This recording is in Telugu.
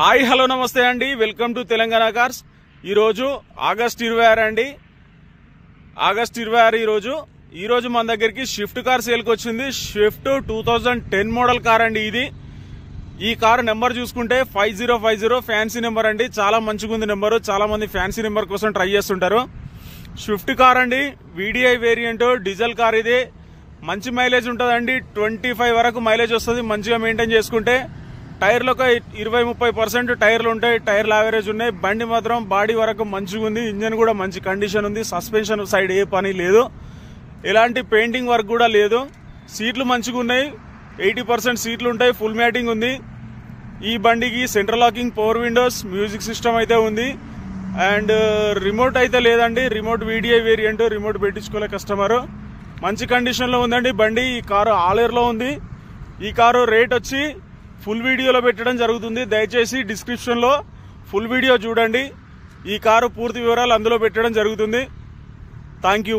హాయ్ హలో నమస్తే అండి, వెల్కమ్ టు తెలంగాణ కార్స్. ఈరోజు ఆగస్ట్ 26 అండి. ఆగస్ట్ 26 ఈరోజు మన దగ్గరికి స్విఫ్ట్ కార్ సేల్కి వచ్చింది. స్విఫ్ట్ 2010 మోడల్ కార్ అండి. ఈ కారు నెంబర్ చూసుకుంటే 5050 ఫ్యాన్సీ నెంబర్ అండి. చాలా మంచిగా ఉంది నెంబరు. చాలా మంది ఫ్యాన్సీ నెంబర్ కోసం ట్రై చేస్తుంటారు. స్విఫ్ట్ కార్ అండి, వీడిఐ వేరియంట్, డీజిల్ కార్. ఇది మంచి మైలేజ్ ఉంటుందండి. 25 వరకు మైలేజ్ వస్తుంది మంచిగా మెయింటైన్ చేసుకుంటే. టైర్లు ఒక 20-30% టైర్లు ఉంటాయి. టైర్లు యావరేజ్ ఉన్నాయి. బండి మాత్రం బాడీ వరకు మంచిగా ఉంది. ఇంజన్ కూడా మంచి కండిషన్ ఉంది. సస్పెన్షన్ సైడ్ ఏ పని లేదు. ఎలాంటి పెయింటింగ్ వర్క్ కూడా లేదు. సీట్లు మంచిగా ఉన్నాయి. 80% సీట్లు ఉంటాయి. ఫుల్ మ్యాటింగ్ ఉంది. ఈ బండికి central locking, power windows, music system అయితే ఉంది. అండ్ రిమోట్ అయితే లేదండి. రిమోట్ వీడిఐ వేరియంట్, రిమోట్ పెట్టించుకోలే కస్టమర్. మంచి కండిషన్ లో ఉందండి బండి. ఈ కారు ఆలేరులో ఉంది. ఈ కారు రేట్ వచ్చి ఫుల్ వీడియోలో పెట్టడం జరుగుతుంది. దయచేసి డిస్క్రిప్షన్ లో ఫుల్ వీడియో చూడండి. ఈ కారు పూర్తి వివరాలు అందులో పెట్టడం జరుగుతుంది. Thank you.